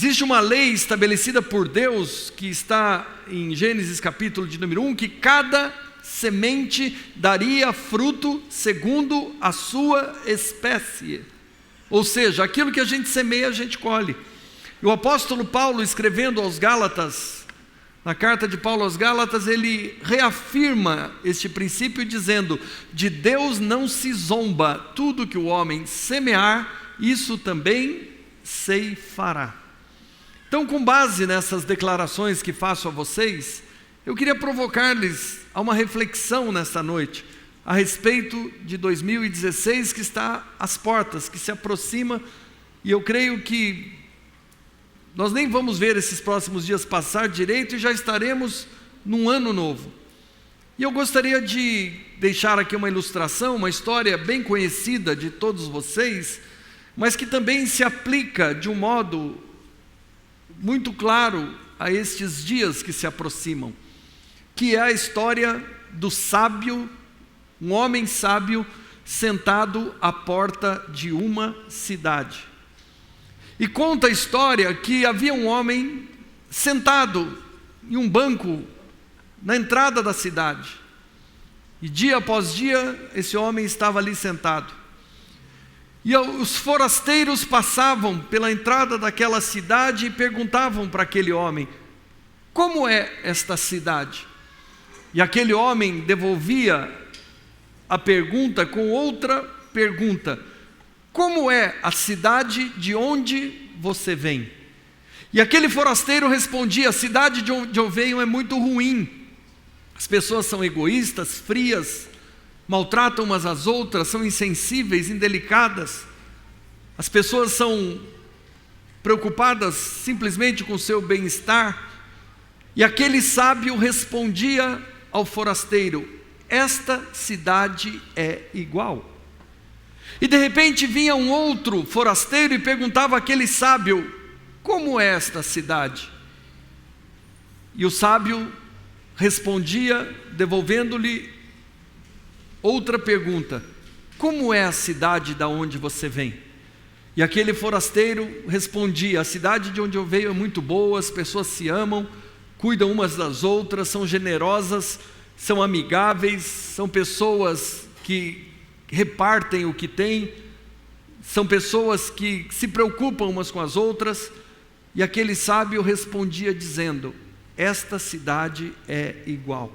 Existe uma lei estabelecida por Deus, que está em Gênesis capítulo de número 1, que cada semente daria fruto segundo a sua espécie. Ou seja, aquilo que a gente semeia, a gente colhe. E o apóstolo Paulo, escrevendo aos Gálatas, na carta de Paulo aos Gálatas, ele reafirma este princípio dizendo: de Deus não se zomba, tudo que o homem semear, isso também ceifará. Então, com base nessas declarações que faço a vocês, eu queria provocar-lhes a uma reflexão nesta noite, a respeito de 2016 que está às portas, que se aproxima, e eu creio que nós nem vamos ver esses próximos dias passar direito e já estaremos num ano novo. E eu gostaria de deixar aqui uma ilustração, uma história bem conhecida de todos vocês, mas que também se aplica de um modo muito claro a estes dias que se aproximam, que é a história do sábio, um homem sábio sentado à porta de uma cidade. E conta a história que havia um homem sentado em um banco na entrada da cidade. E dia após dia esse homem estava ali sentado. E os forasteiros passavam pela entrada daquela cidade e perguntavam para aquele homem: como é esta cidade? E aquele homem devolvia a pergunta com outra pergunta: como é a cidade de onde você vem? E aquele forasteiro respondia: a cidade de onde eu venho é muito ruim. As pessoas são egoístas, frias, maltratam umas às outras, são insensíveis, indelicadas. As pessoas são preocupadas simplesmente com o seu bem-estar. E aquele sábio respondia ao forasteiro: esta cidade é igual. E de repente vinha um outro forasteiro e perguntava àquele sábio: como é esta cidade? E o sábio respondia, devolvendo-lhe outra pergunta: como é a cidade da onde você vem? E aquele forasteiro respondia: a cidade de onde eu venho é muito boa, as pessoas se amam, cuidam umas das outras, são generosas, são amigáveis, são pessoas que repartem o que têm, são pessoas que se preocupam umas com as outras. E aquele sábio respondia dizendo: esta cidade é igual.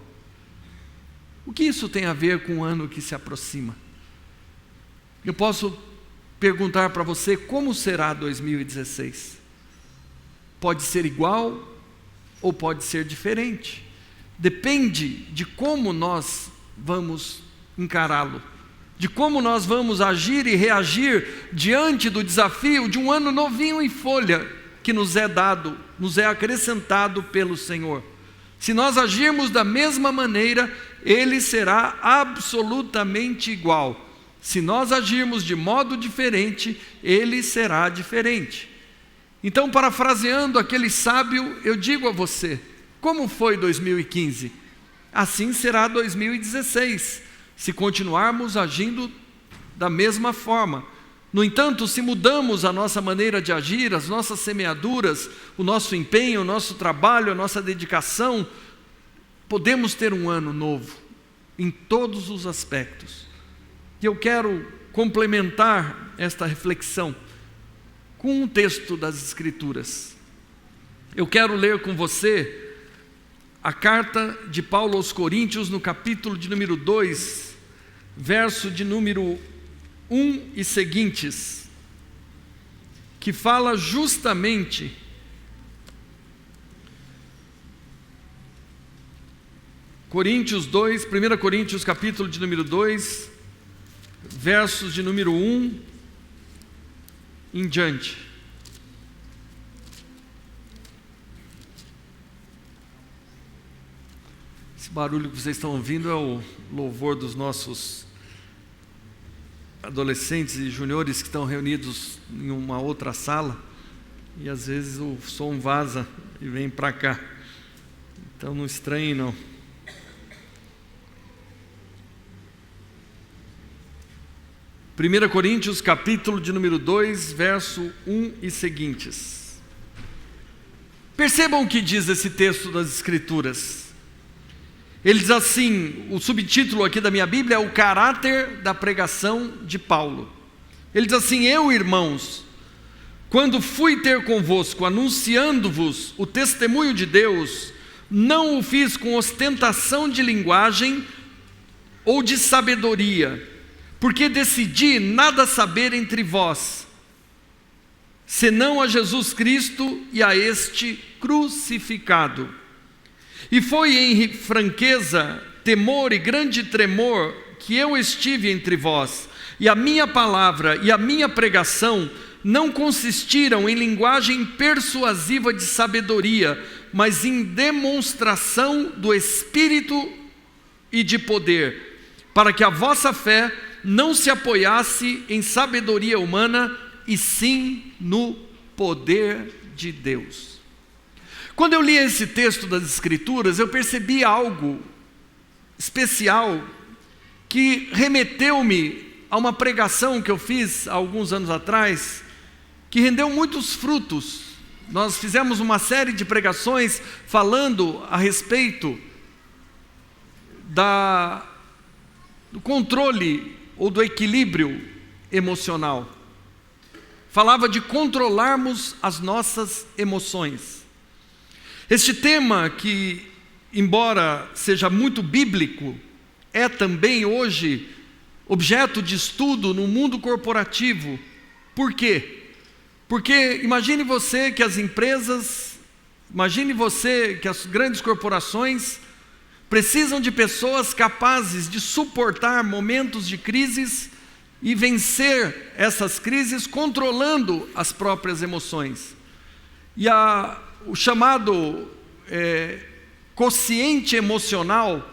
O que isso tem a ver com o ano que se aproxima? Eu posso perguntar para você: como será 2016? Pode ser igual ou pode ser diferente. Depende de como nós vamos encará-lo, de como nós vamos agir e reagir diante do desafio de um ano novinho em folha que nos é dado, nos é acrescentado pelo Senhor. Se nós agirmos da mesma maneira, ele será absolutamente igual. Se nós agirmos de modo diferente, ele será diferente. Então, parafraseando aquele sábio, eu digo a você: como foi 2015? Assim será 2016, se continuarmos agindo da mesma forma. No entanto, se mudamos a nossa maneira de agir, as nossas semeaduras, o nosso empenho, o nosso trabalho, a nossa dedicação, podemos ter um ano novo, em todos os aspectos. E eu quero complementar esta reflexão com um texto das Escrituras. Eu quero ler com você a carta de Paulo aos Coríntios, no capítulo de número 2, verso de número 1 e seguintes, que fala justamente Coríntios 2, 1 Coríntios capítulo de número 2, versos de número 1 em diante. Esse barulho que vocês estão ouvindo é o louvor dos nossos adolescentes e juniores que estão reunidos em uma outra sala, e às vezes o som vaza e vem para cá. Então não estranhe não. 1 Coríntios capítulo de número 2, verso 1 e seguintes. Percebam o que diz esse texto das Escrituras. Ele diz assim, o subtítulo aqui da minha Bíblia é o caráter da pregação de Paulo. Ele diz assim: eu, irmãos, quando fui ter convosco, anunciando-vos o testemunho de Deus, não o fiz com ostentação de linguagem ou de sabedoria, porque decidi nada saber entre vós, senão a Jesus Cristo e a este crucificado. E foi em franqueza, temor e grande tremor que eu estive entre vós, e a minha palavra e a minha pregação não consistiram em linguagem persuasiva de sabedoria, mas em demonstração do Espírito e de poder, para que a vossa fé não se apoiasse em sabedoria humana, e sim no poder de Deus. Quando eu li esse texto das Escrituras, eu percebi algo especial que remeteu-me a uma pregação que eu fiz há alguns anos atrás, que rendeu muitos frutos. Nós fizemos uma série de pregações falando a respeito do controle ou do equilíbrio emocional. Falava de controlarmos as nossas emoções. Este tema, que embora seja muito bíblico, é também hoje objeto de estudo no mundo corporativo. Por quê? Porque imagine você que as empresas, imagine você que as grandes corporações precisam de pessoas capazes de suportar momentos de crises e vencer essas crises controlando as próprias emoções. E o chamado quociente emocional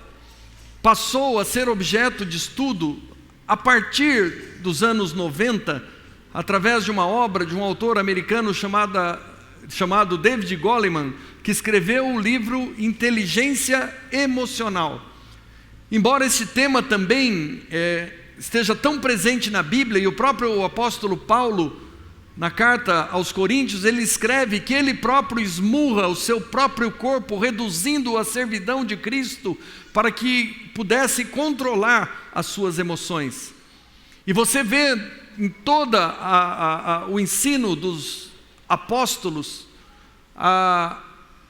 passou a ser objeto de estudo a partir dos anos 90, através de uma obra de um autor americano chamado David Goleman, que escreveu o livro Inteligência Emocional. Embora esse tema também esteja tão presente na Bíblia, e o próprio apóstolo Paulo, na carta aos Coríntios, ele escreve que ele próprio esmurra o seu próprio corpo, reduzindo-o à servidão de Cristo, para que pudesse controlar as suas emoções. E você vê em toda o ensino dos apóstolos, a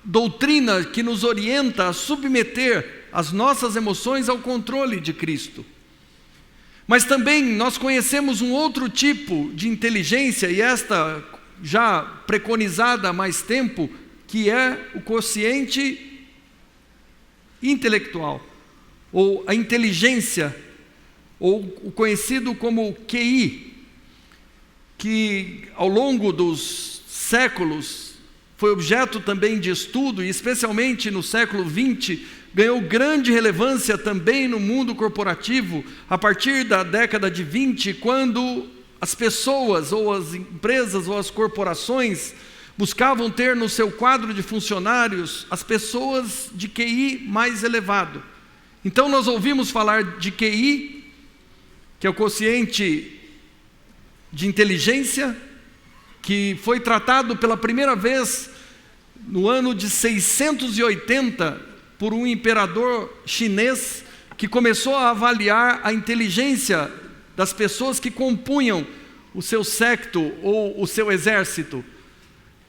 doutrina que nos orienta a submeter as nossas emoções ao controle de Cristo. Mas também nós conhecemos um outro tipo de inteligência, e esta já preconizada há mais tempo, que é o quociente intelectual, ou a inteligência, ou o conhecido como QI, que ao longo dos séculos foi objeto também de estudo, e especialmente no século XX, ganhou grande relevância também no mundo corporativo, a partir da década de 20, quando as pessoas, ou as empresas, ou as corporações, buscavam ter no seu quadro de funcionários as pessoas de QI mais elevado. Então nós ouvimos falar de QI, que é o quociente de inteligência, que foi tratado pela primeira vez no ano de 680 por um imperador chinês, que começou a avaliar a inteligência das pessoas que compunham o seu séquito ou o seu exército.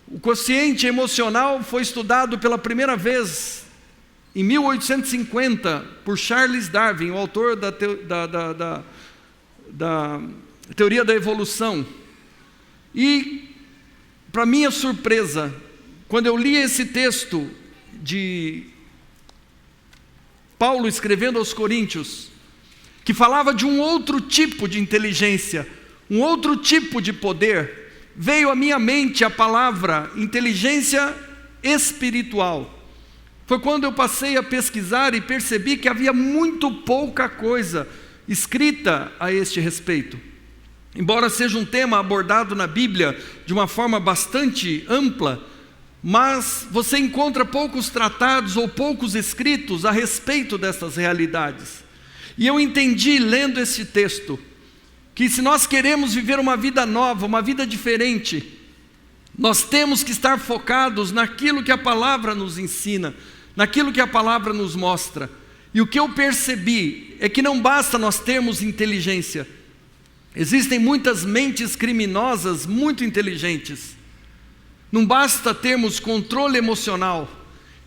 O quociente emocional foi estudado pela primeira vez em 1850 por Charles Darwin, o autor da teoria da evolução. E, para minha surpresa, quando eu li esse texto de Paulo escrevendo aos Coríntios, que falava de um outro tipo de inteligência, um outro tipo de poder, veio à minha mente a palavra inteligência espiritual. Foi quando eu passei a pesquisar e percebi que havia muito pouca coisa escrita a este respeito. Embora seja um tema abordado na Bíblia de uma forma bastante ampla, mas você encontra poucos tratados ou poucos escritos a respeito dessas realidades. E eu entendi, lendo esse texto, que se nós queremos viver uma vida nova, uma vida diferente, Nós temos que estar focados naquilo que a palavra nos ensina, naquilo que a palavra nos mostra. E o que eu percebi é que não basta nós termos inteligência. Existem muitas mentes criminosas muito inteligentes. Não basta termos controle emocional.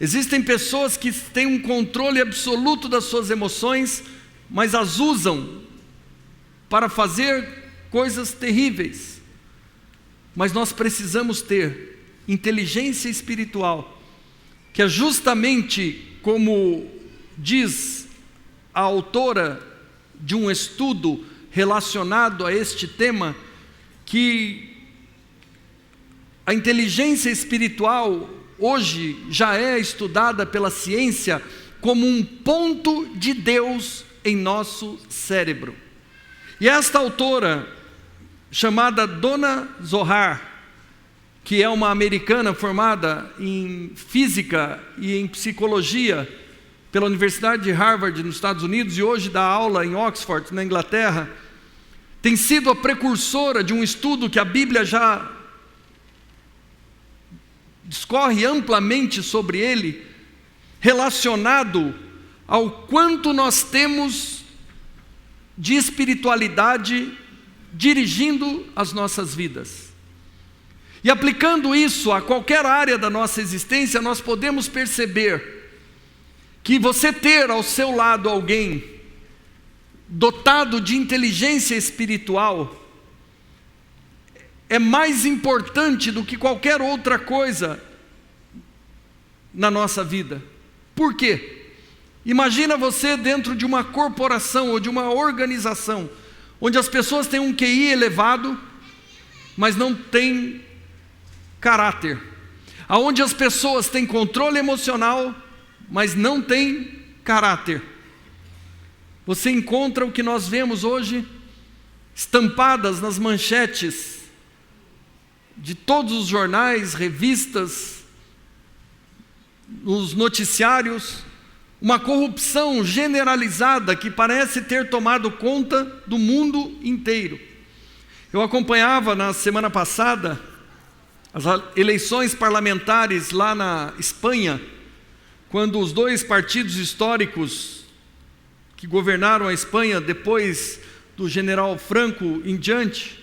Existem pessoas que têm um controle absoluto das suas emoções, mas as usam para fazer coisas terríveis. Mas nós precisamos ter inteligência espiritual, que é justamente como diz a autora de um estudo relacionado a este tema, que a inteligência espiritual hoje já é estudada pela ciência como um ponto de Deus em nosso cérebro. E esta autora, chamada Donna Zohar, que é uma americana formada em física e em psicologia pela Universidade de Harvard, nos Estados Unidos, e hoje dá aula em Oxford, na Inglaterra, tem sido a precursora de um estudo que a Bíblia já discorre amplamente sobre ele, relacionado ao quanto nós temos de espiritualidade dirigindo as nossas vidas. E aplicando isso a qualquer área da nossa existência, nós podemos perceber que você ter ao seu lado alguém dotado de inteligência espiritual é mais importante do que qualquer outra coisa na nossa vida. Por quê? Imagina você dentro de uma corporação ou de uma organização, onde as pessoas têm um QI elevado, mas não têm caráter. Aonde as pessoas têm controle emocional, mas não têm caráter. Você encontra o que nós vemos hoje estampadas nas manchetes de todos os jornais, revistas, nos noticiários, uma corrupção generalizada que parece ter tomado conta do mundo inteiro. Eu acompanhava na semana passada as eleições parlamentares lá na Espanha, quando os dois partidos históricos que governaram a Espanha depois do general Franco em diante,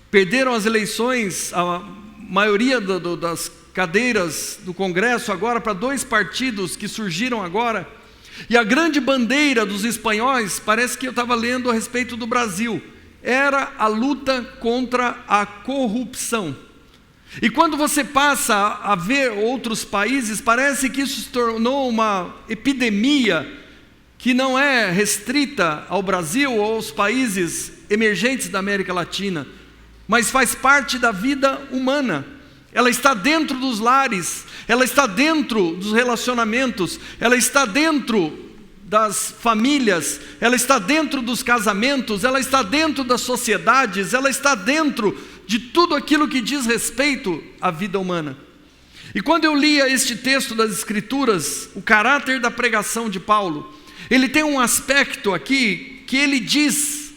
perderam as eleições, a maioria das cadeiras do Congresso agora para dois partidos que surgiram agora, e a grande bandeira dos espanhóis, parece que eu estava lendo a respeito do Brasil, era a luta contra a corrupção. E quando você passa a ver outros países, parece que isso se tornou uma epidemia que não é restrita ao Brasil ou aos países emergentes da América Latina, mas faz parte da vida humana. Ela está dentro dos lares, ela está dentro dos relacionamentos, ela está dentro das famílias, ela está dentro dos casamentos, ela está dentro das sociedades, ela está dentro de tudo aquilo que diz respeito à vida humana. E quando eu lia este texto das Escrituras, o caráter da pregação de Paulo, ele tem um aspecto aqui que ele diz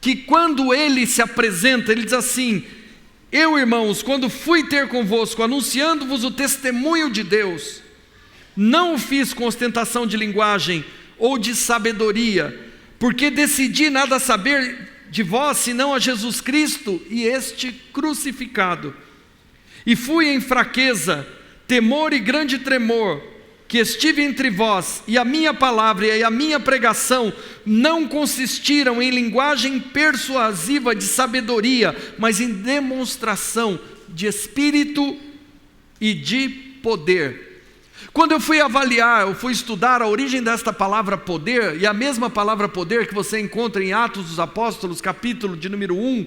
que quando ele se apresenta, ele diz assim: eu, irmãos, quando fui ter convosco, anunciando-vos o testemunho de Deus, não o fiz com ostentação de linguagem ou de sabedoria, porque decidi nada saber de vós, senão a Jesus Cristo e este crucificado. E fui em fraqueza, temor e grande tremor, que estive entre vós, e a minha palavra e a minha pregação não consistiram em linguagem persuasiva de sabedoria, mas em demonstração de espírito e de poder. Quando eu fui avaliar, eu fui estudar a origem desta palavra poder, e a mesma palavra poder que você encontra em Atos dos Apóstolos, capítulo de número 1,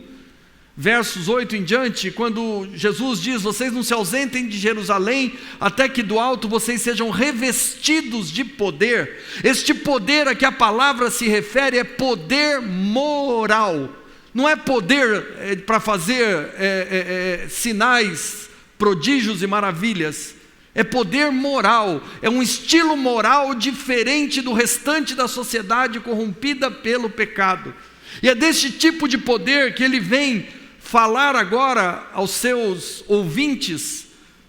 versos 8 em diante, quando Jesus diz: vocês não se ausentem de Jerusalém, até que do alto vocês sejam revestidos de poder. Este poder a que a palavra se refere é poder moral. Não é poder para fazer sinais, prodígios e maravilhas. É poder moral, é um estilo moral diferente do restante da sociedade corrompida pelo pecado. E é deste tipo de poder que ele vem falar agora aos seus ouvintes,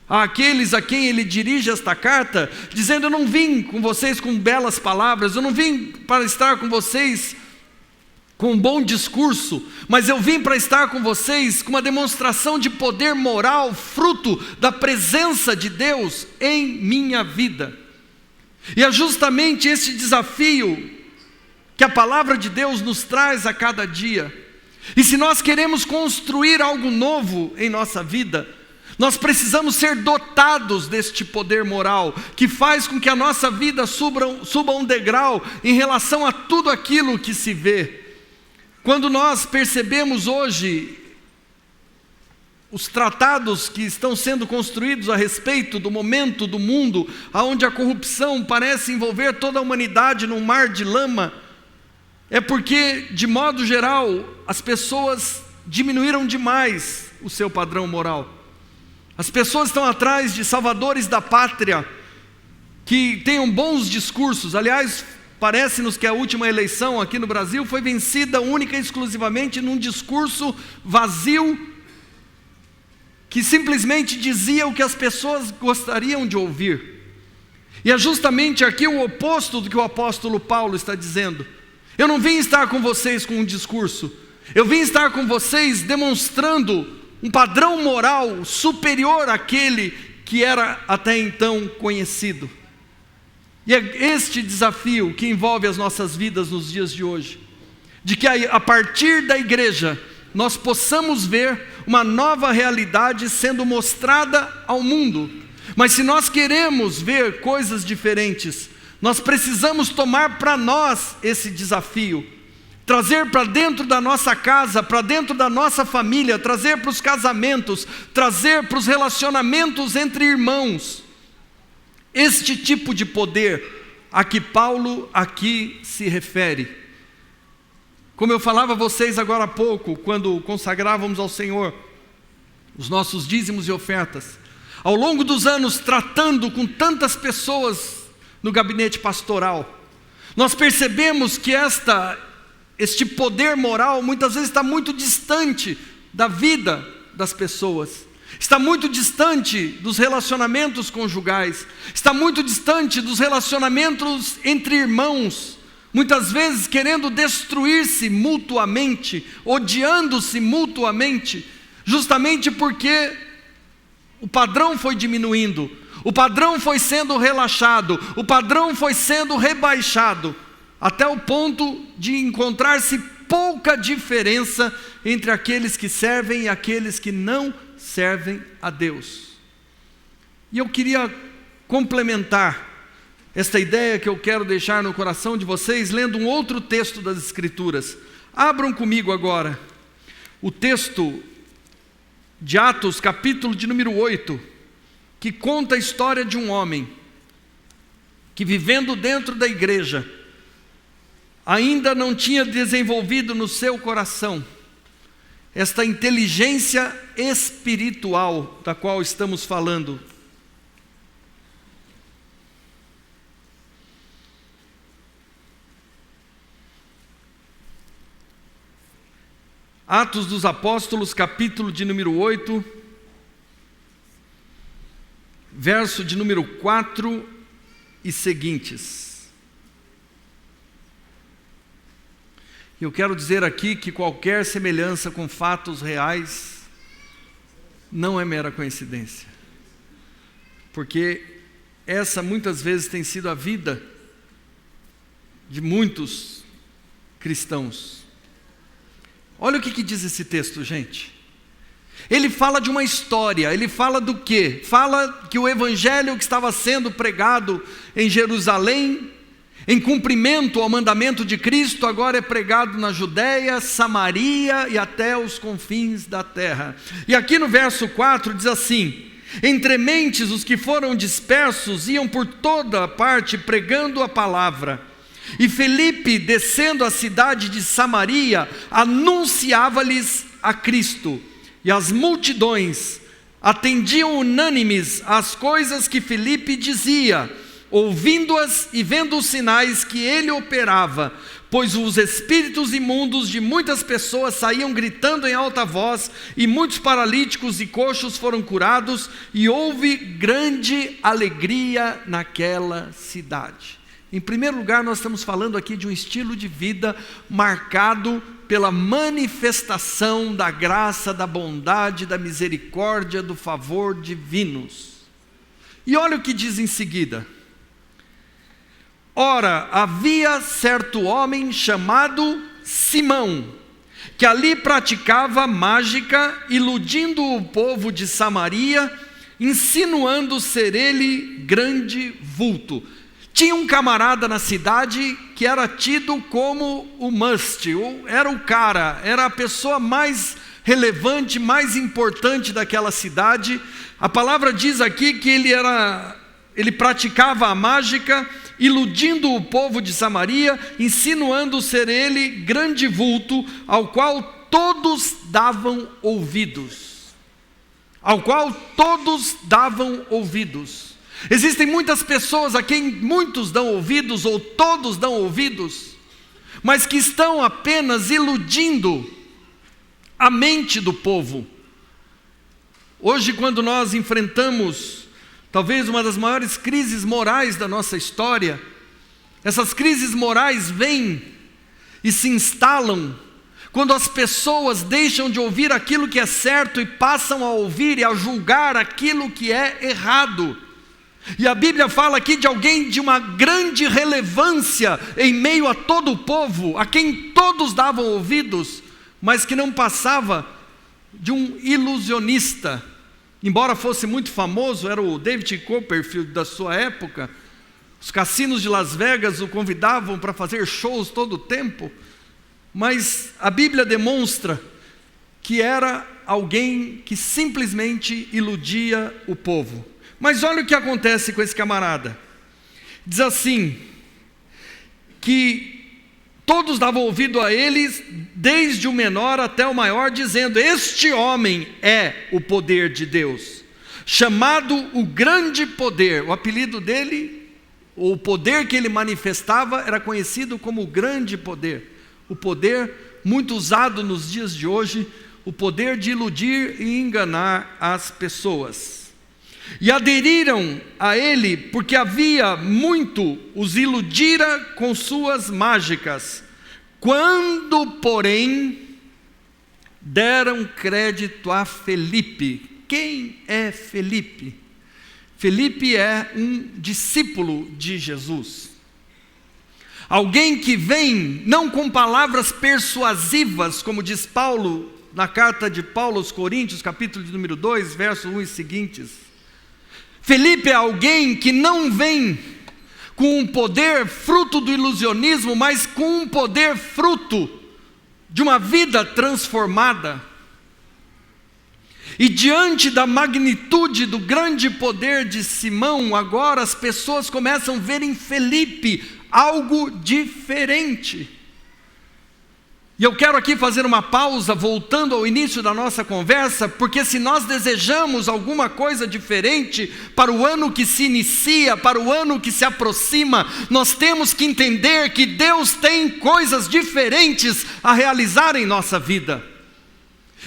àqueles a quem ele dirige esta carta, dizendo: eu não vim com vocês com belas palavras, eu não vim para estar com vocês com um bom discurso, mas eu vim para estar com vocês com uma demonstração de poder moral, fruto da presença de Deus em minha vida. E é justamente esse desafio que a palavra de Deus nos traz a cada dia. E se nós queremos construir algo novo em nossa vida, nós precisamos ser dotados deste poder moral, que faz com que a nossa vida suba um degrau em relação a tudo aquilo que se vê. Quando nós percebemos hoje os tratados que estão sendo construídos a respeito do momento do mundo, onde a corrupção parece envolver toda a humanidade num mar de lama, é porque, de modo geral, as pessoas diminuíram demais o seu padrão moral. As pessoas estão atrás de salvadores da pátria, que tenham bons discursos. Aliás, parece-nos que a última eleição aqui no Brasil foi vencida única e exclusivamente num discurso vazio, que simplesmente dizia o que as pessoas gostariam de ouvir. E é justamente aqui o oposto do que o apóstolo Paulo está dizendo. Eu não vim estar com vocês com um discurso, eu vim estar com vocês demonstrando um padrão moral superior àquele que era até então conhecido. E é este desafio que envolve as nossas vidas nos dias de hoje, de que a partir da igreja nós possamos ver uma nova realidade sendo mostrada ao mundo. Mas se nós queremos ver coisas diferentes, nós precisamos tomar para nós esse desafio, trazer para dentro da nossa casa, para dentro da nossa família, trazer para os casamentos, trazer para os relacionamentos entre irmãos, este tipo de poder a que Paulo aqui se refere. Como eu falava a vocês agora há pouco, quando consagrávamos ao Senhor os nossos dízimos e ofertas, ao longo dos anos tratando com tantas pessoas no gabinete pastoral, nós percebemos que este poder moral muitas vezes está muito distante da vida das pessoas, está muito distante dos relacionamentos conjugais, está muito distante dos relacionamentos entre irmãos, muitas vezes querendo destruir-se mutuamente, odiando-se mutuamente, justamente porque o padrão foi diminuindo, o padrão foi sendo relaxado, o padrão foi sendo rebaixado, até o ponto de encontrar-se pouca diferença entre aqueles que servem e aqueles que não servem a Deus. E eu queria complementar esta ideia que eu quero deixar no coração de vocês, lendo um outro texto das Escrituras. Abram comigo agora o texto de Atos, capítulo de número 8, que conta a história de um homem que, vivendo dentro da igreja, ainda não tinha desenvolvido no seu coração esta inteligência espiritual da qual estamos falando. Atos dos Apóstolos, capítulo de número 8, verso de número 4 e seguintes. Eu quero dizer aqui que qualquer semelhança com fatos reais não é mera coincidência, porque essa muitas vezes tem sido a vida de muitos cristãos. Olha o que diz esse texto, gente. Ele fala de uma história, ele fala do quê? Fala que o evangelho que estava sendo pregado em Jerusalém, em cumprimento ao mandamento de Cristo, agora é pregado na Judéia, Samaria e até os confins da terra. E aqui no verso 4 diz assim: entre mentes os que foram dispersos iam por toda parte pregando a palavra. E Felipe, descendo a cidade de Samaria, anunciava-lhes a Cristo. E as multidões atendiam unânimes às coisas que Felipe dizia, ouvindo-as e vendo os sinais que ele operava. pois os espíritos imundos de muitas pessoas saíam gritando em alta voz, e muitos paralíticos e coxos foram curados, e houve grande alegria naquela cidade. Em primeiro lugar, nós estamos falando aqui de um estilo de vida marcado pela manifestação da graça, da bondade, da misericórdia, do favor divinos. E olha o que diz em seguida. Ora, havia certo homem chamado Simão, que ali praticava mágica, iludindo o povo de Samaria, insinuando ser ele grande vulto. Tinha um camarada na cidade que era tido como o must, era o cara, era a pessoa mais relevante, mais importante daquela cidade. A palavra diz aqui que ele praticava a mágica, iludindo o povo de Samaria, insinuando ser ele grande vulto, ao qual todos davam ouvidos. Ao qual todos davam ouvidos. Existem muitas pessoas a quem muitos dão ouvidos, ou todos dão ouvidos, mas que estão apenas iludindo a mente do povo. Hoje, quando nós enfrentamos talvez uma das maiores crises morais da nossa história, essas crises morais vêm e se instalam quando as pessoas deixam de ouvir aquilo que é certo e passam a ouvir e a julgar aquilo que é errado. E a Bíblia fala aqui de alguém de uma grande relevância em meio a todo o povo, a quem todos davam ouvidos, mas que não passava de um ilusionista. Embora fosse muito famoso, era o David Copperfield da sua época. Os cassinos de Las Vegas o convidavam para fazer shows todo o tempo. Mas a Bíblia demonstra que era alguém que simplesmente iludia o povo. Mas olha o que acontece com esse camarada. Diz assim, que todos davam ouvido a eles, desde o menor até o maior, dizendo: este homem é o poder de Deus, chamado o grande poder. O apelido dele, ou o poder que ele manifestava, era conhecido como o grande poder. O poder muito usado nos dias de hoje, o poder de iludir e enganar as pessoas. E aderiram a ele, porque havia muito os iludira com suas mágicas. Quando, porém, deram crédito a Felipe. Quem é Felipe? Felipe é um discípulo de Jesus. Alguém que vem, não com palavras persuasivas, como diz Paulo, na carta de Paulo aos Coríntios, capítulo de número 2, versos 1 e seguintes. Felipe é alguém que não vem com um poder fruto do ilusionismo, mas com um poder fruto de uma vida transformada. E diante da magnitude do grande poder de Simão, agora as pessoas começam a ver em Felipe algo diferente. E eu quero aqui fazer uma pausa, voltando ao início da nossa conversa, porque se nós desejamos alguma coisa diferente para o ano que se inicia, para o ano que se aproxima, nós temos que entender que Deus tem coisas diferentes a realizar em nossa vida.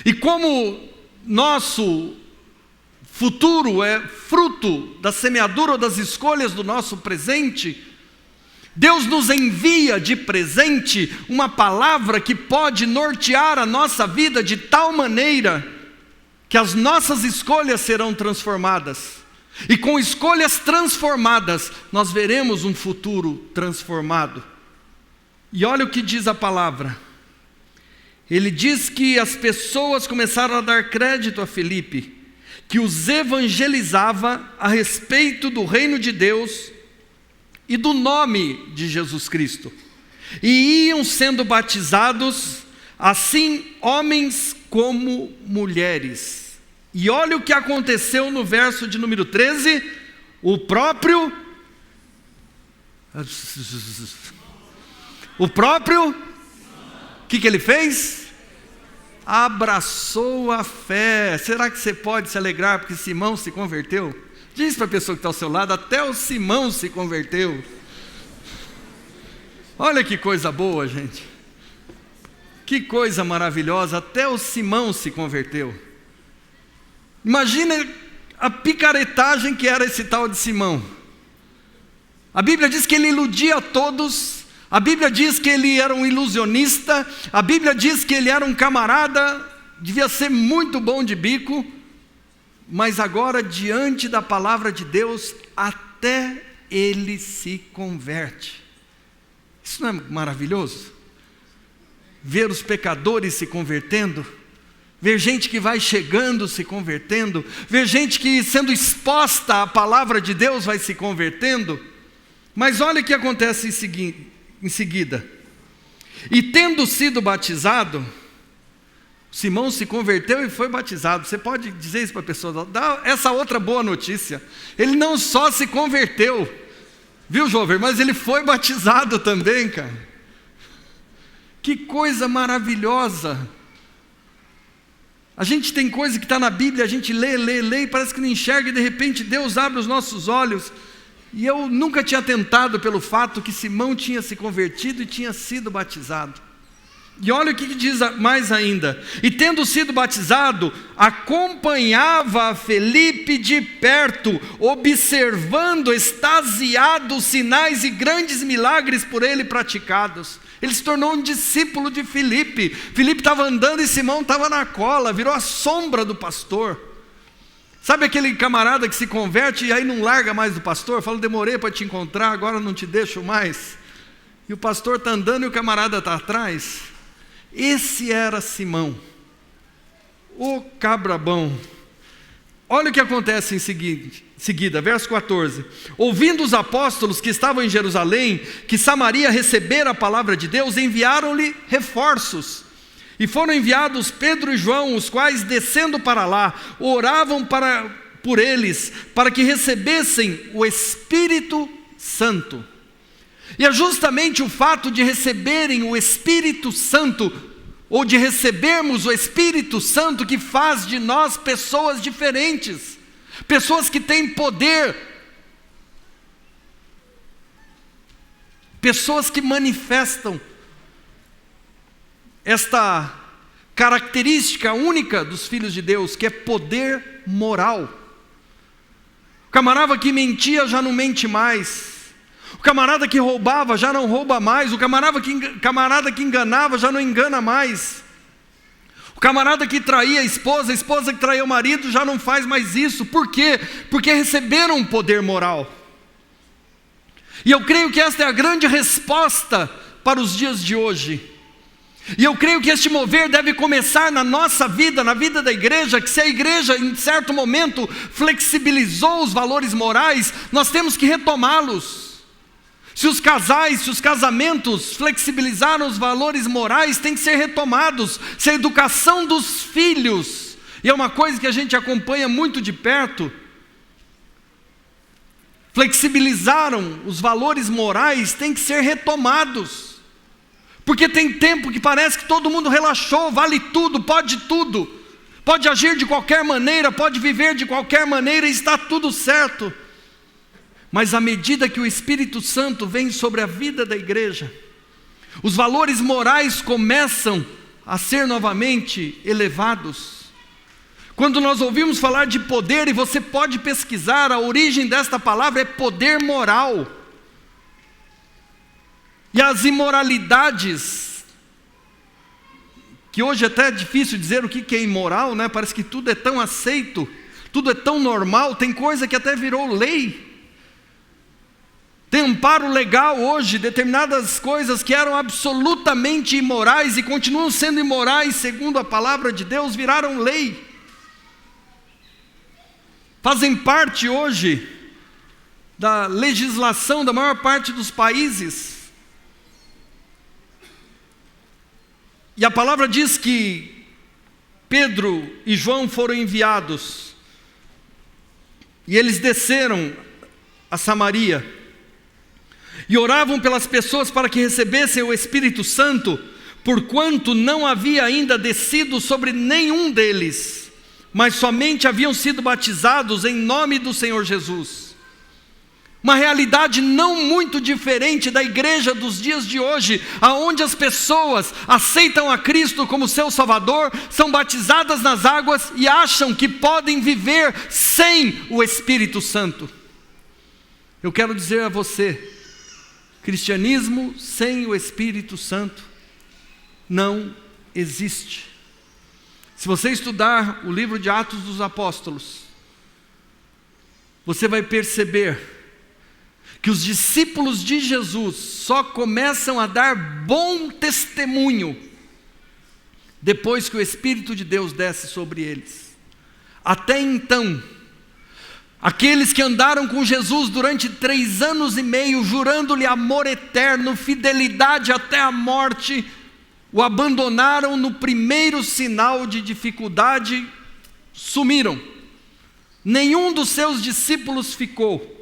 E como nosso futuro é fruto da semeadura ou das escolhas do nosso presente, Deus nos envia de presente uma palavra que pode nortear a nossa vida de tal maneira que as nossas escolhas serão transformadas. E com escolhas transformadas, nós veremos um futuro transformado. E olha o que diz a palavra. Ele diz que as pessoas começaram a dar crédito a Felipe, que os evangelizava a respeito do reino de Deus e do nome de Jesus Cristo. E iam sendo batizados, assim homens como mulheres. E olha o que aconteceu no verso de número 13. O próprio, o que ele fez? Abraçou a fé. Será que você pode se alegrar porque Simão se converteu? Diz para a pessoa que está ao seu lado, até o Simão se converteu. Olha que coisa boa, gente. Que coisa maravilhosa, até o Simão se converteu. Imagina a picaretagem que era esse tal de Simão. A Bíblia diz que ele iludia a todos, a Bíblia diz que ele era um ilusionista, a Bíblia diz que ele era um camarada, devia ser muito bom de bico, mas agora diante da palavra de Deus, até ele se converte. Isso não é maravilhoso? Ver os pecadores se convertendo, ver gente que vai chegando se convertendo, ver gente que sendo exposta à palavra de Deus vai se convertendo. Mas olha o que acontece em seguida. E tendo sido batizado, Simão se converteu e foi batizado. Você pode dizer isso para a pessoa, dá essa outra boa notícia. Ele não só se converteu, viu, jovem, mas ele foi batizado também, cara. Que coisa maravilhosa. A gente tem coisa que está na Bíblia, a gente lê e parece que não enxerga, e de repente Deus abre os nossos olhos. E eu nunca tinha atentado pelo fato que Simão tinha se convertido e tinha sido batizado. E olha o que diz mais ainda. E tendo sido batizado, acompanhava a Felipe de perto, observando extasiados sinais e grandes milagres por ele praticados. Ele se tornou um discípulo de Felipe. Felipe estava andando e Simão estava na cola, virou a sombra do pastor. Sabe aquele camarada que se converte e aí não larga mais do pastor? Fala, demorei para te encontrar, agora não te deixo mais. E o pastor está andando e o camarada está atrás. Esse era Simão, o cabrabão. Olha o que acontece em seguida, verso 14. Ouvindo os apóstolos que estavam em Jerusalém, que Samaria recebera a palavra de Deus, enviaram-lhe reforços. E foram enviados Pedro e João, os quais, descendo para lá, oravam por eles, para que recebessem o Espírito Santo. E é justamente o fato de receberem o Espírito Santo, ou de recebermos o Espírito Santo, que faz de nós pessoas diferentes, pessoas que têm poder, pessoas que manifestam esta característica única dos filhos de Deus, que é poder moral. O camarada que mentia já não mente mais. O camarada que roubava já não rouba mais. O camarada que enganava já não engana mais. O camarada que traía a esposa que traía o marido já não faz mais isso. Por quê? Porque receberam um poder moral. E eu creio que esta é a grande resposta para os dias de hoje. E eu creio que este mover deve começar na nossa vida, na vida da igreja, que se a igreja em certo momento flexibilizou os valores morais, nós temos que retomá-los. Se os casais, se os casamentos flexibilizaram os valores morais, tem que ser retomados. Se a educação dos filhos, e é uma coisa que a gente acompanha muito de perto, flexibilizaram os valores morais, tem que ser retomados. Porque tem tempo que parece que todo mundo relaxou, vale tudo, pode agir de qualquer maneira, pode viver de qualquer maneira e está tudo certo. Mas à medida que o Espírito Santo vem sobre a vida da igreja, os valores morais começam a ser novamente elevados. Quando nós ouvimos falar de poder, e você pode pesquisar, a origem desta palavra é poder moral. E as imoralidades, que hoje é até difícil dizer o que é imoral, né? Parece que tudo é tão aceito, tudo é tão normal, tem coisa que até virou lei. Tem amparo legal hoje, determinadas coisas que eram absolutamente imorais e continuam sendo imorais segundo a palavra de Deus, viraram lei. Fazem parte hoje da legislação da maior parte dos países. E a palavra diz que Pedro e João foram enviados, e eles desceram a Samaria, e oravam pelas pessoas para que recebessem o Espírito Santo, porquanto não havia ainda descido sobre nenhum deles, mas somente haviam sido batizados em nome do Senhor Jesus. Uma realidade não muito diferente da igreja dos dias de hoje, aonde as pessoas aceitam a Cristo como seu Salvador, são batizadas nas águas e acham que podem viver sem o Espírito Santo. Eu quero dizer a você, cristianismo sem o Espírito Santo não existe. Se você estudar o livro de Atos dos Apóstolos, você vai perceber que os discípulos de Jesus só começam a dar bom testemunho depois que o Espírito de Deus desce sobre eles. Até então, aqueles que andaram com Jesus durante 3 anos e meio, jurando-lhe amor eterno, fidelidade até a morte, o abandonaram no primeiro sinal de dificuldade, sumiram. Nenhum dos seus discípulos ficou.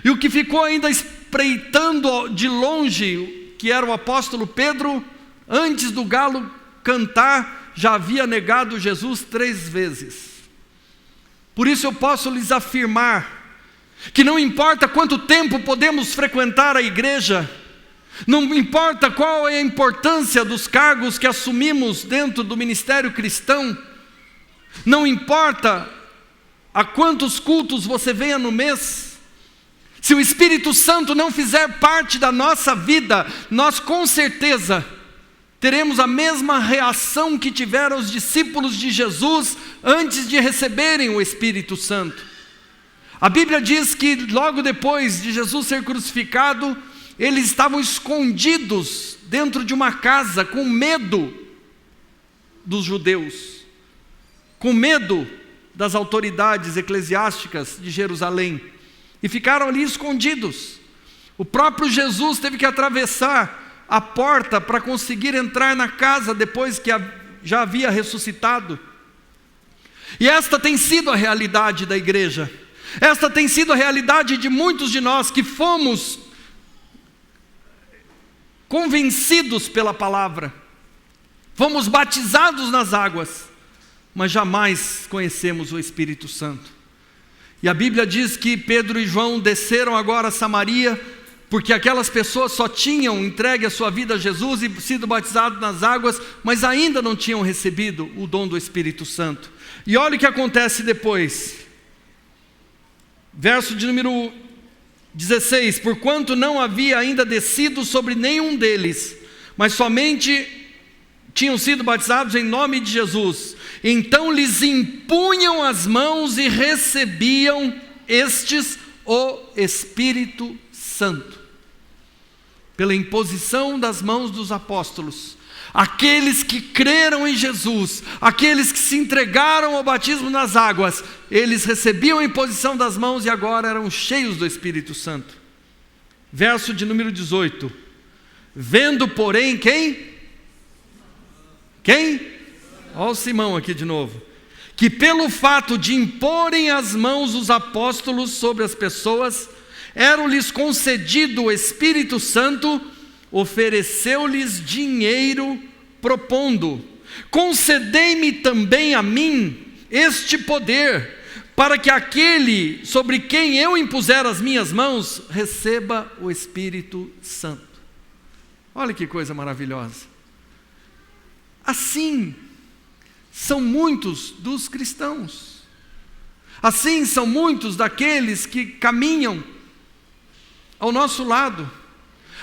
E o que ficou ainda espreitando de longe, que era o apóstolo Pedro, antes do galo cantar, já havia negado Jesus 3 vezes. Por isso eu posso lhes afirmar que não importa quanto tempo podemos frequentar a igreja, não importa qual é a importância dos cargos que assumimos dentro do ministério cristão, não importa a quantos cultos você venha no mês, se o Espírito Santo não fizer parte da nossa vida, nós com certeza teremos a mesma reação que tiveram os discípulos de Jesus antes de receberem o Espírito Santo. A Bíblia diz que logo depois de Jesus ser crucificado, eles estavam escondidos dentro de uma casa com medo dos judeus, com medo das autoridades eclesiásticas de Jerusalém. E ficaram ali escondidos. O próprio Jesus teve que atravessar a porta para conseguir entrar na casa depois que já havia ressuscitado. E esta tem sido a realidade da igreja. Esta tem sido a realidade de muitos de nós que fomos convencidos pela palavra. Fomos batizados nas águas, mas jamais conhecemos o Espírito Santo. E a Bíblia diz que Pedro e João desceram agora a Samaria, porque aquelas pessoas só tinham entregue a sua vida a Jesus e sido batizados nas águas, mas ainda não tinham recebido o dom do Espírito Santo. E olha o que acontece depois. Verso de número 16: porquanto não havia ainda descido sobre nenhum deles, mas somente tinham sido batizados em nome de Jesus. Então lhes impunham as mãos e recebiam estes o Espírito Santo. Pela imposição das mãos dos apóstolos, aqueles que creram em Jesus, aqueles que se entregaram ao batismo nas águas, eles recebiam a imposição das mãos e agora eram cheios do Espírito Santo. Verso de número 18: vendo porém quem? Olha o Simão aqui de novo. Que pelo fato de imporem as mãos os apóstolos sobre as pessoas, era-lhes concedido o Espírito Santo, ofereceu-lhes dinheiro, propondo: concedei-me também a mim este poder, para que aquele sobre quem eu impuser as minhas mãos, receba o Espírito Santo. Olha que coisa maravilhosa. Assim são muitos dos cristãos. Assim são muitos daqueles que caminham ao nosso lado.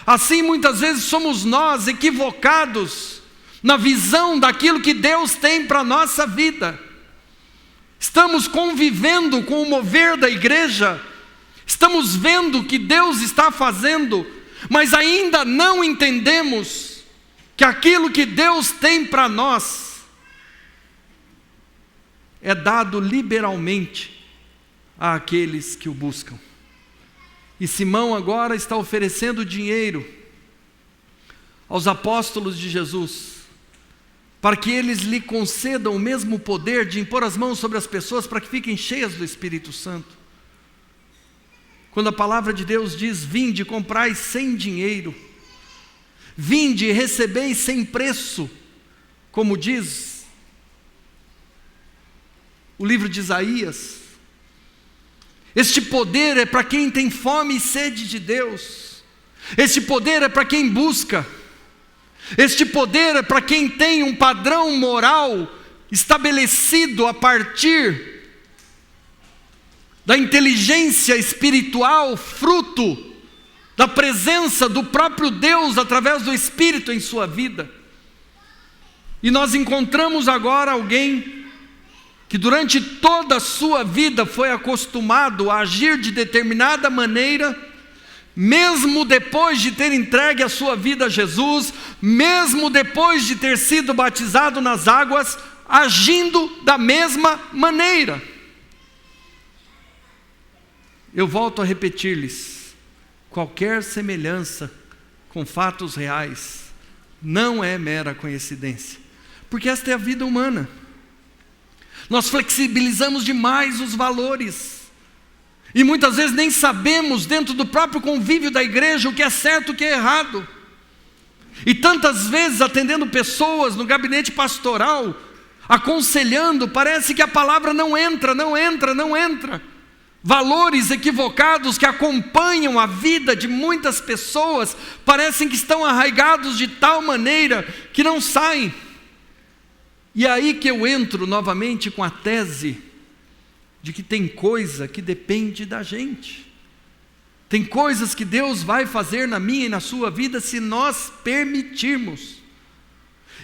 Assim muitas vezes somos nós equivocados na visão daquilo que Deus tem para a nossa vida. Estamos convivendo com o mover da igreja, estamos vendo o que Deus está fazendo, mas ainda não entendemos que aquilo que Deus tem para nós é dado liberalmente àqueles que o buscam. E Simão agora está oferecendo dinheiro aos apóstolos de Jesus, para que eles lhe concedam o mesmo poder de impor as mãos sobre as pessoas, para que fiquem cheias do Espírito Santo. Quando a palavra de Deus diz: vinde, comprai sem dinheiro, vinde e recebeis sem preço, como diz o livro de Isaías. Este poder é para quem tem fome e sede de Deus. Este poder é para quem busca. Este poder é para quem tem um padrão moral estabelecido a partir da inteligência espiritual, fruto da presença do próprio Deus através do Espírito em sua vida. E nós encontramos agora alguém que durante toda a sua vida foi acostumado a agir de determinada maneira, mesmo depois de ter entregue a sua vida a Jesus, mesmo depois de ter sido batizado nas águas, agindo da mesma maneira. Eu volto a repetir-lhes: qualquer semelhança com fatos reais não é mera coincidência, porque esta é a vida humana. Nós flexibilizamos demais os valores, e muitas vezes nem sabemos dentro do próprio convívio da igreja o que é certo e o que é errado. E tantas vezes atendendo pessoas no gabinete pastoral, aconselhando, parece que a palavra não entra. Valores equivocados que acompanham a vida de muitas pessoas parecem que estão arraigados de tal maneira que não saem. E é aí que eu entro novamente com a tese de que tem coisa que depende da gente. Tem coisas que Deus vai fazer na minha e na sua vida se nós permitirmos.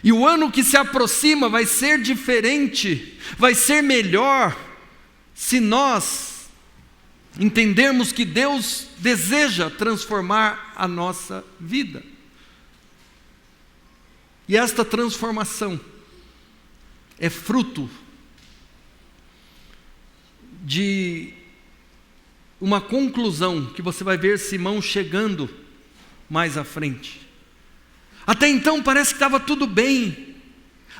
E o ano que se aproxima vai ser diferente, vai ser melhor, se nós entendermos que Deus deseja transformar a nossa vida. E esta transformação é fruto de uma conclusão que você vai ver Simão chegando mais à frente. Até então parece que estava tudo bem,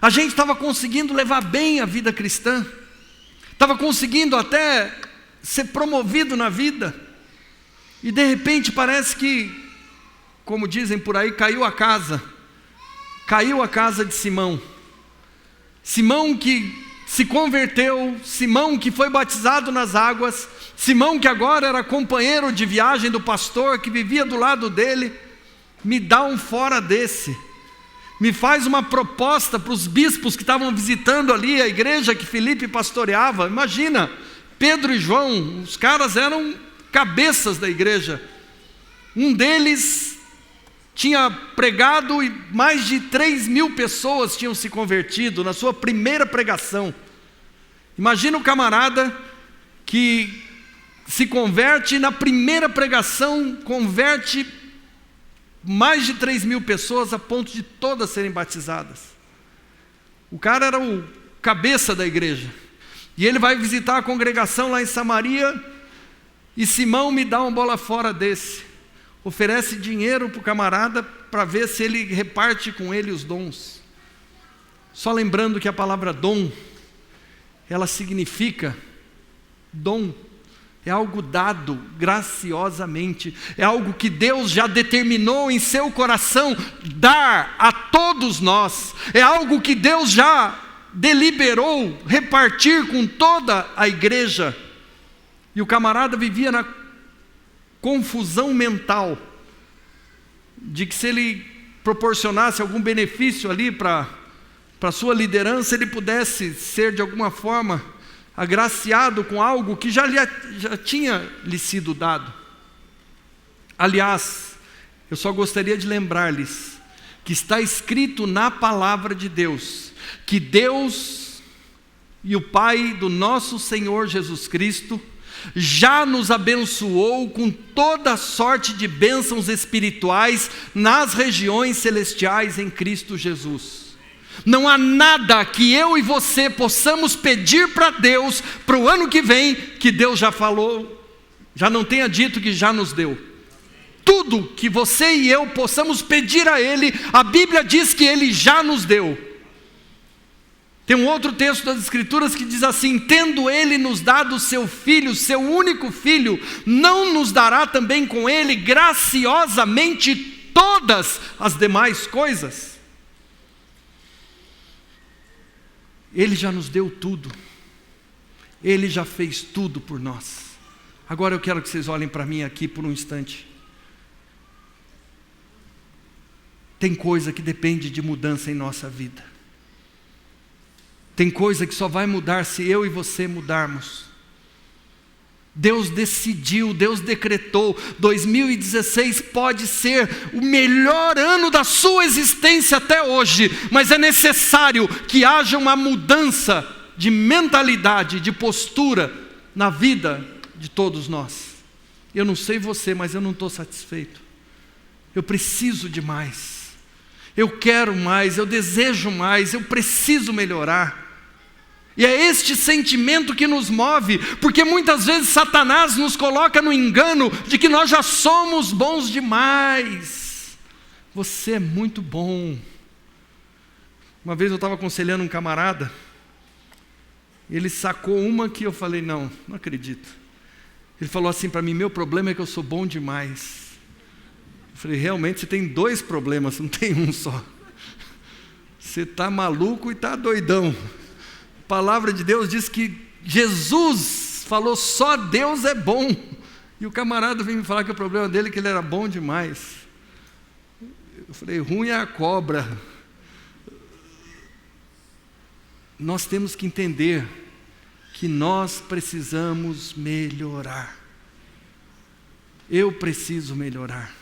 a gente estava conseguindo levar bem a vida cristã, estava conseguindo até ser promovido na vida, e de repente parece que, como dizem por aí, caiu a casa de Simão. Simão que se converteu, Simão que foi batizado nas águas, Simão que agora era companheiro de viagem do pastor, que vivia do lado dele, me dá um fora desse, me faz uma proposta para os bispos que estavam visitando ali a igreja que Filipe pastoreava. Imagina, Pedro e João, os caras eram cabeças da igreja. Um deles tinha pregado e mais de 3.000 pessoas tinham se convertido na sua primeira pregação. Imagina o camarada que se converte na primeira pregação, converte mais de 3.000 pessoas a ponto de todas serem batizadas. O cara era o cabeça da igreja. E ele vai visitar a congregação lá em Samaria, e Simão me dá uma bola fora desse. Oferece dinheiro para o camarada para ver se ele reparte com ele os dons. Só lembrando que a palavra dom, ela significa dom. É algo dado graciosamente, é algo que Deus já determinou em seu coração dar a todos nós, é algo que Deus já deliberou repartir com toda a igreja. E o camarada vivia na confusão mental de que se ele proporcionasse algum benefício ali para a sua liderança, ele pudesse ser de alguma forma agraciado com algo que já tinha lhe sido dado. Aliás, eu só gostaria de lembrar-lhes que está escrito na palavra de Deus, que Deus e o Pai do nosso Senhor Jesus Cristo já nos abençoou com toda sorte de bênçãos espirituais nas regiões celestiais em Cristo Jesus. Não há nada que eu e você possamos pedir para Deus para o ano que vem, que Deus já falou, já não tenha dito que já nos deu. Tudo que você e eu possamos pedir a Ele, a Bíblia diz que Ele já nos deu. Tem um outro texto das Escrituras que diz assim: tendo Ele nos dado o seu Filho, seu único Filho, não nos dará também com Ele graciosamente todas as demais coisas? Ele já nos deu tudo, Ele já fez tudo por nós. Agora eu quero que vocês olhem para mim aqui por um instante. Tem coisa que depende de mudança em nossa vida. Tem coisa que só vai mudar se eu e você mudarmos. Deus decidiu, Deus decretou, 2016 pode ser o melhor ano da sua existência até hoje, mas é necessário que haja uma mudança de mentalidade, de postura na vida de todos nós. Eu não sei você, mas eu não estou satisfeito. Eu preciso de mais. Eu quero mais, eu desejo mais, eu preciso melhorar. E é este sentimento que nos move, porque muitas vezes Satanás nos coloca no engano de que nós já somos bons demais. Você é muito bom. Uma vez eu estava aconselhando um camarada, ele sacou uma que eu falei, não acredito. Ele falou assim para mim, meu problema é que eu sou bom demais. Eu falei, realmente você tem 2 problemas, não tem um só. Você está maluco e está doidão. A palavra de Deus diz que Jesus falou, só Deus é bom. E o camarada veio me falar que o problema dele é que ele era bom demais. Eu falei, ruim é a cobra. Nós temos que entender que nós precisamos melhorar. Eu preciso melhorar.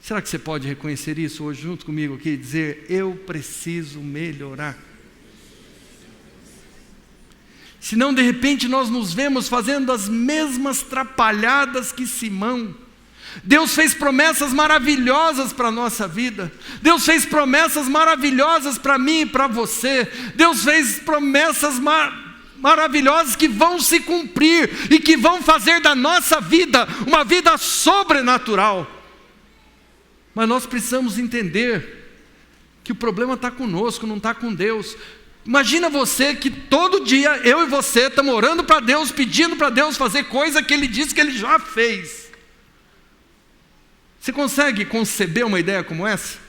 Será que você pode reconhecer isso hoje junto comigo aqui e dizer, eu preciso melhorar? Senão de repente nós nos vemos fazendo as mesmas trapalhadas que Simão. Deus fez promessas maravilhosas para a nossa vida. Deus fez promessas maravilhosas para mim e para você. Deus fez promessas maravilhosas que vão se cumprir e que vão fazer da nossa vida uma vida sobrenatural. Mas nós precisamos entender que o problema está conosco, não está com Deus. Imagina você que todo dia eu e você estamos orando para Deus, pedindo para Deus fazer coisa que Ele disse que Ele já fez. Você consegue conceber uma ideia como essa?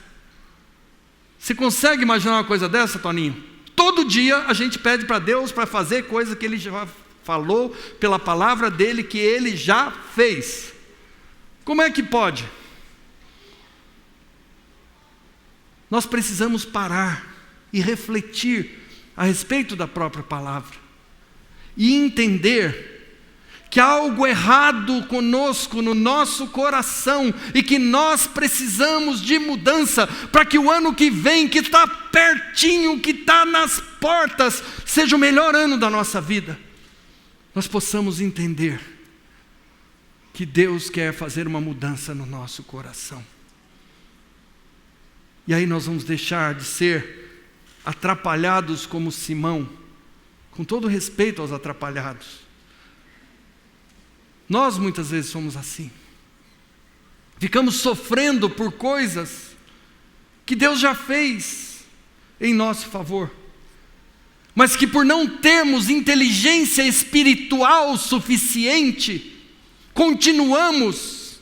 Você consegue imaginar uma coisa dessa, Toninho? Todo dia a gente pede para Deus para fazer coisa que Ele já falou pela palavra dEle, que Ele já fez. Como é que pode? Nós precisamos parar e refletir a respeito da própria palavra e entender que há algo errado conosco no nosso coração e que nós precisamos de mudança para que o ano que vem, que está pertinho, que está nas portas, seja o melhor ano da nossa vida. Nós possamos entender que Deus quer fazer uma mudança no nosso coração. E aí nós vamos deixar de ser atrapalhados como Simão, com todo respeito aos atrapalhados. Nós muitas vezes somos assim. Ficamos sofrendo por coisas que Deus já fez em nosso favor, mas que por não termos inteligência espiritual suficiente, continuamos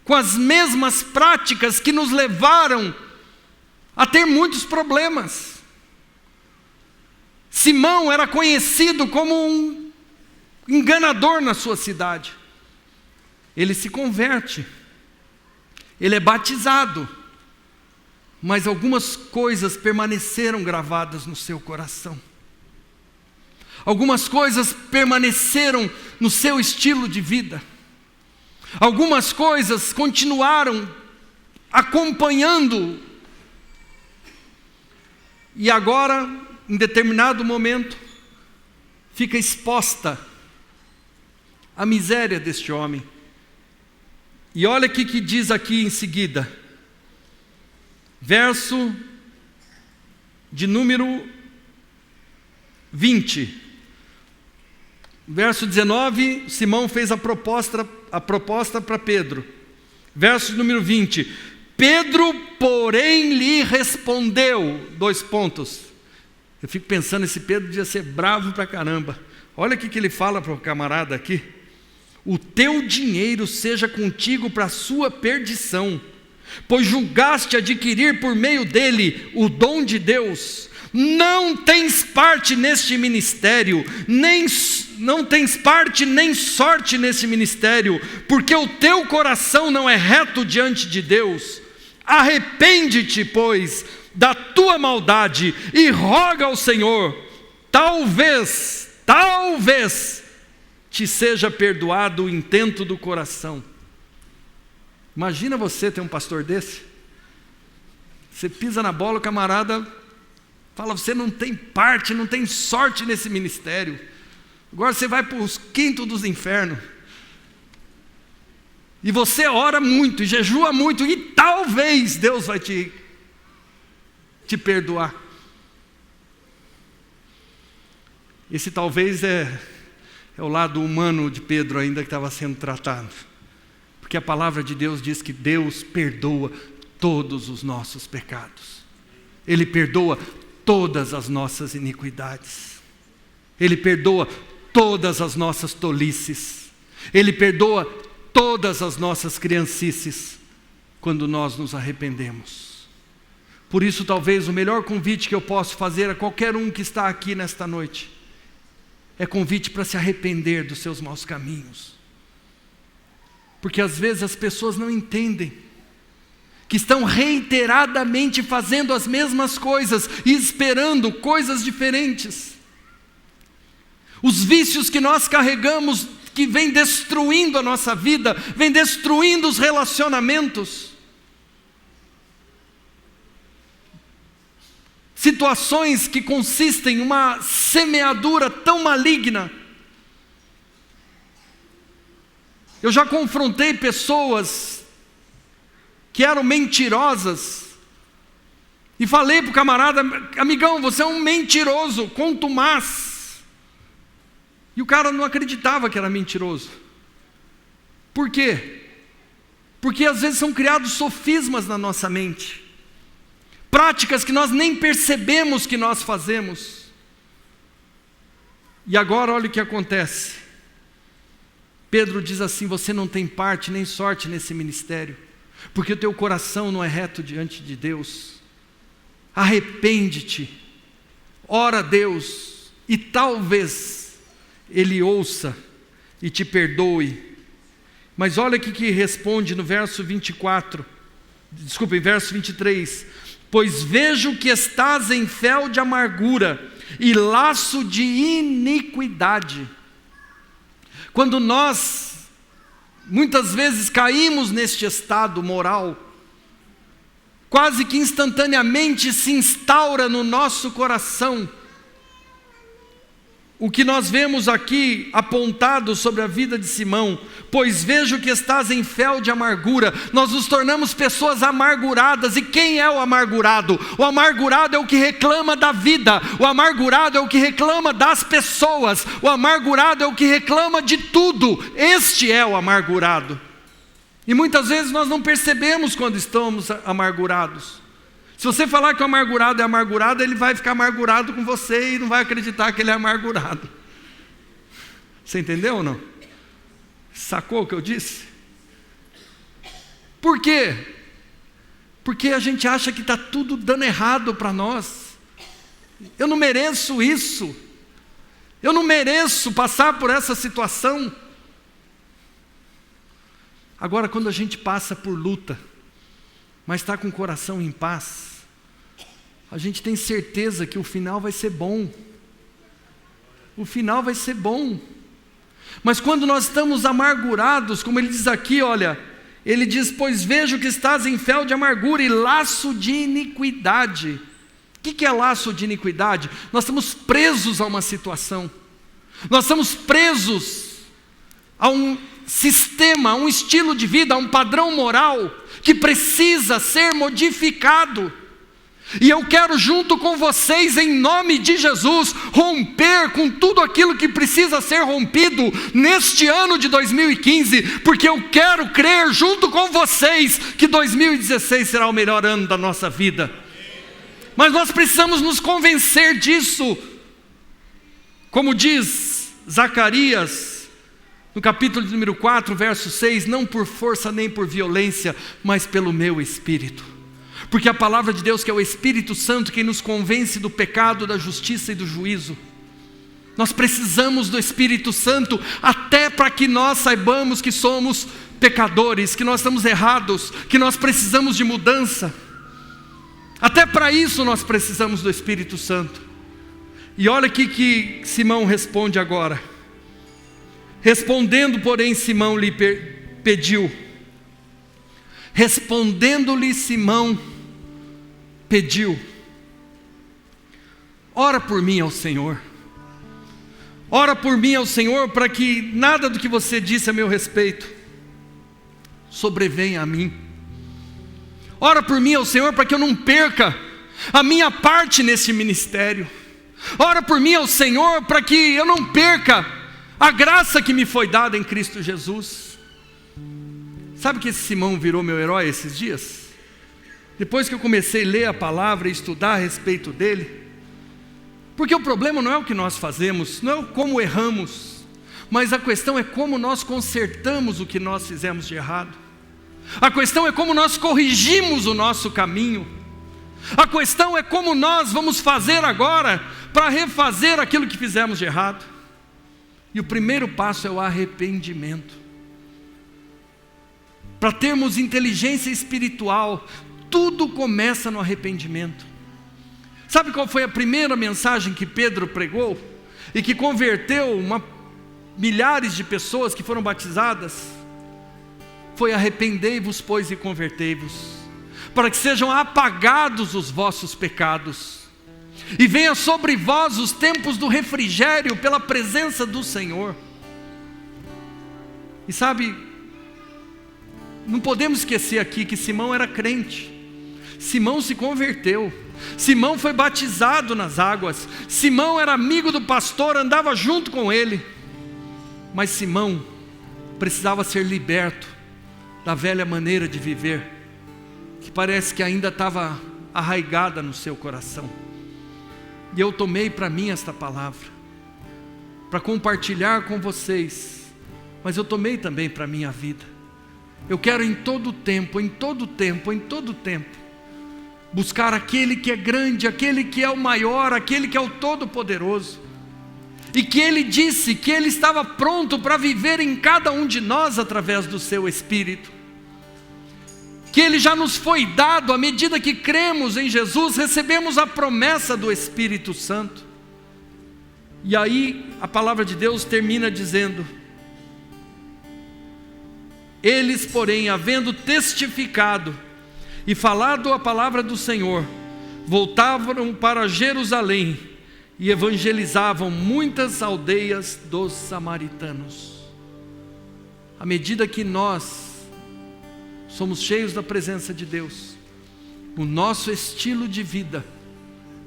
com as mesmas práticas que nos levaram a ter muitos problemas. Simão era conhecido como um enganador na sua cidade. Ele se converte, ele é batizado, mas algumas coisas permaneceram gravadas no seu coração. Algumas coisas permaneceram no seu estilo de vida. Algumas coisas continuaram acompanhando. E agora, em determinado momento, fica exposta a miséria deste homem. E olha o que diz aqui em seguida. Verso de número 20. Verso 19, Simão fez a proposta para Pedro. Verso número 20. Pedro, porém, lhe respondeu, 2 pontos. Eu fico pensando, esse Pedro devia ser bravo pra caramba. Olha o que ele fala para o camarada aqui. O teu dinheiro seja contigo para a sua perdição, pois julgaste adquirir por meio dele o dom de Deus. Não tens parte neste ministério, nem não tens parte nem sorte nesse ministério, porque o teu coração não é reto diante de Deus. Arrepende-te, pois, da tua maldade e roga ao Senhor, talvez te seja perdoado o intento do coração. Imagina você ter um pastor desse. Você pisa na bola, o camarada fala, você não tem parte, não tem sorte nesse ministério. Agora você vai para os quintos dos infernos. E você ora muito, e jejua muito, e talvez Deus vai te perdoar. Esse talvez é o lado humano de Pedro ainda que estava sendo tratado. Porque a palavra de Deus diz que Deus perdoa todos os nossos pecados. Ele perdoa todas as nossas iniquidades. Ele perdoa todas as nossas tolices. Ele perdoa todas as nossas criancices quando nós nos arrependemos. Por isso, talvez o melhor convite que eu posso fazer a qualquer um que está aqui nesta noite é convite para se arrepender dos seus maus caminhos. Porque às vezes as pessoas não entendem que estão reiteradamente fazendo as mesmas coisas e esperando coisas diferentes. Os vícios que nós carregamos, que vêm destruindo a nossa vida, vêm destruindo os relacionamentos. Situações que consistem em uma semeadura tão maligna. Eu já confrontei pessoas que eram mentirosas e falei para o camarada, amigão, você é um mentiroso, contumaz. E o cara não acreditava que era mentiroso. Por quê? Porque às vezes são criados sofismas na nossa mente, práticas que nós nem percebemos que nós fazemos. E agora olha o que acontece. Pedro diz assim, você não tem parte nem sorte nesse ministério, porque o teu coração não é reto diante de Deus. Arrepende-te, ora a Deus, e talvez Ele ouça e te perdoe. Mas olha o que responde no verso 23. Pois vejo que estás em fel de amargura e laço de iniquidade. Quando nós, muitas vezes, caímos neste estado moral, quase que instantaneamente se instaura no nosso coração o que nós vemos aqui apontado sobre a vida de Simão. Pois vejo que estás em fel de amargura. Nós nos tornamos pessoas amarguradas. E quem é o amargurado? O amargurado é o que reclama da vida. O amargurado é o que reclama das pessoas. O amargurado é o que reclama de tudo. Este é o amargurado. E muitas vezes nós não percebemos quando estamos amargurados. Se você falar que o amargurado é amargurado, ele vai ficar amargurado com você e não vai acreditar que ele é amargurado. Você entendeu ou não? Sacou o que eu disse? Por quê? Porque a gente acha que está tudo dando errado para nós. Eu não mereço isso. Eu não mereço passar por essa situação. Agora, quando a gente passa por luta, mas está com o coração em paz, a gente tem certeza que o final vai ser bom. O final vai ser bom. Mas quando nós estamos amargurados, como ele diz aqui, olha, ele diz, pois vejo que estás em fel de amargura e laço de iniquidade. O que é laço de iniquidade? Nós estamos presos a uma situação. Nós estamos presos a um sistema, a um estilo de vida, a um padrão moral que precisa ser modificado. E eu quero junto com vocês, em nome de Jesus, romper com tudo aquilo que precisa ser rompido neste ano de 2015, porque eu quero crer junto com vocês que 2016 será o melhor ano da nossa vida. Mas nós precisamos nos convencer disso. Como diz Zacarias, no capítulo número 4, verso 6, não por força nem por violência, mas pelo meu Espírito. Porque a palavra de Deus, que é o Espírito Santo, quem nos convence do pecado, da justiça e do juízo. Nós precisamos do Espírito Santo, até para que nós saibamos que somos pecadores, que nós estamos errados, que nós precisamos de mudança. Até para isso nós precisamos do Espírito Santo. E olha aqui que Simão responde agora. Respondendo, porém, Simão lhe pediu. Respondendo-lhe Simão pediu: ora por mim ao Senhor. Ora por mim ao Senhor, para que nada do que você disse a meu respeito sobrevenha a mim. Ora por mim ao Senhor, para que eu não perca a minha parte nesse ministério. Ora por mim ao Senhor, para que eu não perca a graça que me foi dada em Cristo Jesus. Sabe que esse Simão virou meu herói esses dias? Depois que eu comecei a ler a palavra e estudar a respeito dele. Porque o problema não é o que nós fazemos, não é como erramos, mas a questão é como nós consertamos o que nós fizemos de errado. A questão é como nós corrigimos o nosso caminho. A questão é como nós vamos fazer agora para refazer aquilo que fizemos de errado. E o primeiro passo é o arrependimento. Para termos inteligência espiritual, tudo começa no arrependimento. Sabe qual foi a primeira mensagem que Pedro pregou? E que converteu milhares de pessoas que foram batizadas? Foi: arrependei-vos, pois, e convertei-vos, para que sejam apagados os vossos pecados, e venha sobre vós os tempos do refrigério pela presença do Senhor. E sabe, não podemos esquecer aqui que Simão era crente. Simão se converteu. Simão foi batizado nas águas. Simão era amigo do pastor, andava junto com ele. Mas Simão precisava ser liberto da velha maneira de viver, que parece que ainda estava arraigada no seu coração. E eu tomei para mim esta palavra, para compartilhar com vocês, mas eu tomei também para a minha vida. Eu quero em todo tempo, buscar aquele que é grande, aquele que é o maior, aquele que é o todo-poderoso, e que Ele disse que Ele estava pronto para viver em cada um de nós através do seu Espírito, que Ele já nos foi dado. À medida que cremos em Jesus, recebemos a promessa do Espírito Santo. E aí a palavra de Deus termina dizendo: eles, porém, havendo testificado e falado a palavra do Senhor, voltavam para Jerusalém e evangelizavam muitas aldeias dos samaritanos. À medida que nós somos cheios da presença de Deus, o nosso estilo de vida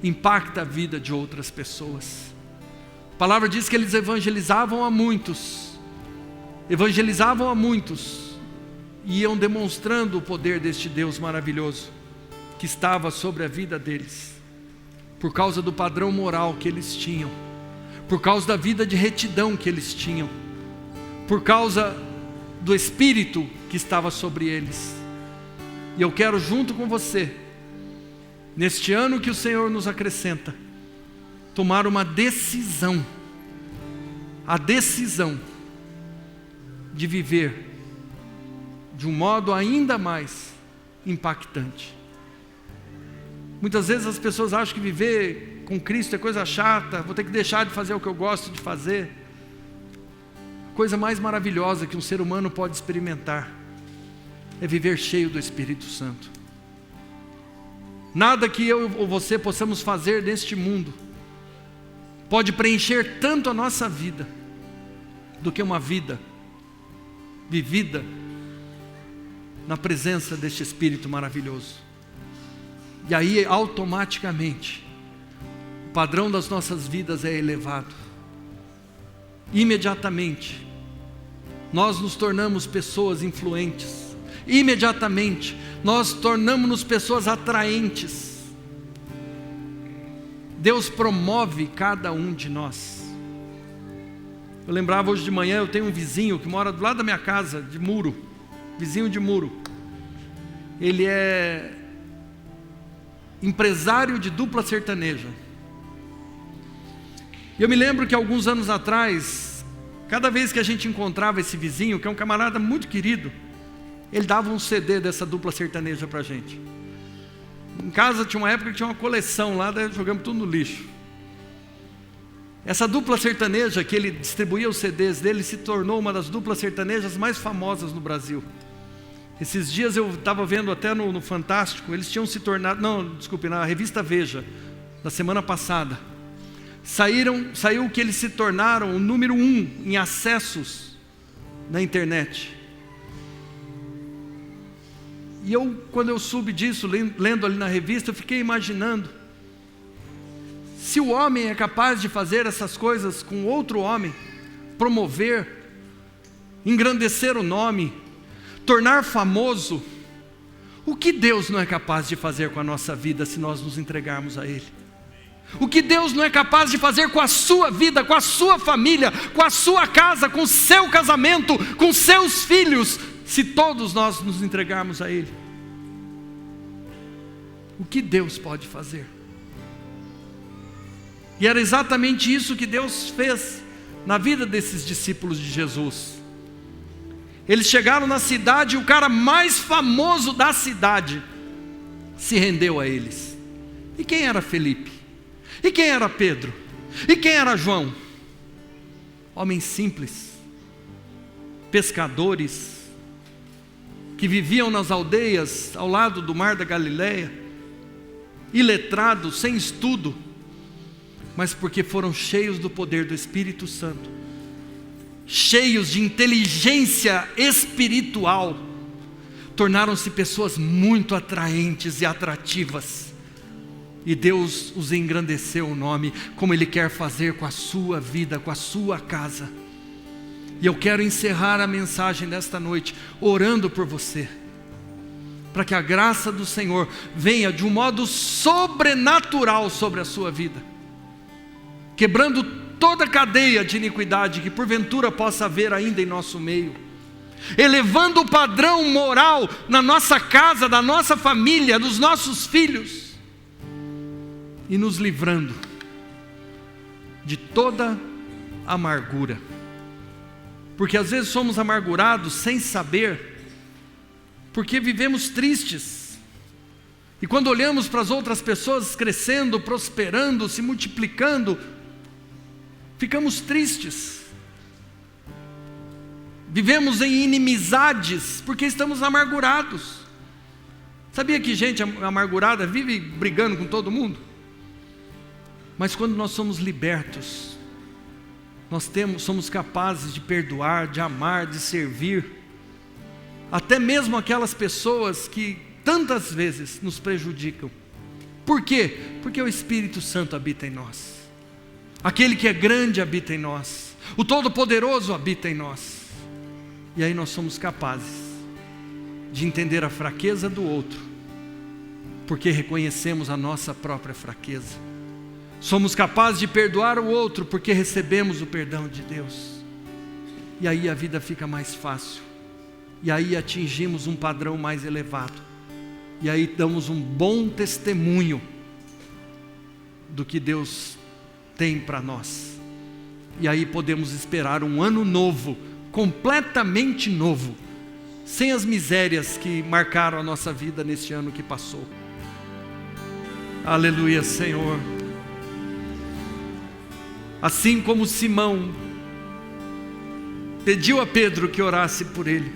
impacta a vida de outras pessoas. A palavra diz que eles evangelizavam a muitos, e iam demonstrando o poder deste Deus maravilhoso que estava sobre a vida deles, por causa do padrão moral que eles tinham, por causa da vida de retidão que eles tinham, por causa do Espírito que estava sobre eles. E eu quero, junto com você, neste ano que o Senhor nos acrescenta, tomar uma decisão, a decisão de viver de um modo ainda mais impactante. Muitas vezes as pessoas acham que viver com Cristo é coisa chata, vou ter que deixar de fazer o que eu gosto de fazer. A coisa mais maravilhosa que um ser humano pode experimentar é viver cheio do Espírito Santo. Nada que eu ou você possamos fazer neste mundo pode preencher tanto a nossa vida do que uma vida vivida na presença deste Espírito maravilhoso. E aí automaticamente o padrão das nossas vidas é elevado. Imediatamente nós nos tornamos pessoas influentes. Imediatamente nós tornamos-nos pessoas atraentes. Deus promove cada um de nós. Eu lembrava hoje de manhã, eu tenho um vizinho que mora do lado da minha casa, de muro, vizinho de muro. Ele é empresário de dupla sertaneja. E eu me lembro que alguns anos atrás, cada vez que a gente encontrava esse vizinho, que é um camarada muito querido, ele dava um CD dessa dupla sertaneja pra gente. Em casa tinha uma época que tinha uma coleção lá, daí jogamos tudo no lixo. Essa dupla sertaneja que ele distribuía os CDs dele se tornou uma das duplas sertanejas mais famosas no Brasil. Esses dias eu estava vendo até no Fantástico, eles tinham se tornado, na revista Veja, da semana passada, saiu que eles se tornaram o número 1 em acessos na internet. E quando eu soube disso, lendo ali na revista, eu fiquei imaginando, se o homem é capaz de fazer essas coisas com outro homem, promover, engrandecer o nome, tornar famoso, o que Deus não é capaz de fazer com a nossa vida se nós nos entregarmos a Ele? O que Deus não é capaz de fazer com a sua vida, com a sua família, com a sua casa, com o seu casamento, com seus filhos, se todos nós nos entregarmos a Ele? O que Deus pode fazer? E era exatamente isso que Deus fez na vida desses discípulos de Jesus. Eles chegaram na cidade e o cara mais famoso da cidade se rendeu a eles. E quem era Felipe? E quem era Pedro? E quem era João? Homens simples, pescadores, que viviam nas aldeias ao lado do mar da Galileia, iletrados, sem estudo, mas porque foram cheios do poder do Espírito Santo, cheios de inteligência espiritual, tornaram-se pessoas muito atraentes e atrativas, e Deus os engrandeceu o nome, como Ele quer fazer com a sua vida, com a sua casa. E eu quero encerrar a mensagem desta noite orando por você, para que a graça do Senhor venha de um modo sobrenatural sobre a sua vida, quebrando toda a cadeia de iniquidade que porventura possa haver ainda em nosso meio, elevando o padrão moral na nossa casa, da nossa família, dos nossos filhos, e nos livrando de toda amargura, porque às vezes somos amargurados sem saber, porque vivemos tristes, e quando olhamos para as outras pessoas crescendo, prosperando, se multiplicando, ficamos tristes, vivemos em inimizades, porque estamos amargurados. Sabia que gente amargurada vive brigando com todo mundo? Mas quando nós somos libertos, somos capazes de perdoar, de amar, de servir, até mesmo aquelas pessoas que tantas vezes nos prejudicam. Por quê? Porque o Espírito Santo habita em nós. Aquele que é grande habita em nós, o Todo-Poderoso habita em nós, e aí nós somos capazes de entender a fraqueza do outro, porque reconhecemos a nossa própria fraqueza. Somos capazes de perdoar o outro, porque recebemos o perdão de Deus, e aí a vida fica mais fácil, e aí atingimos um padrão mais elevado, e aí damos um bom testemunho do que Deus tem para nós, e aí podemos esperar um ano novo, completamente novo, sem as misérias que marcaram a nossa vida neste ano que passou. Aleluia, Senhor. Assim como Simão pediu a Pedro que orasse por ele,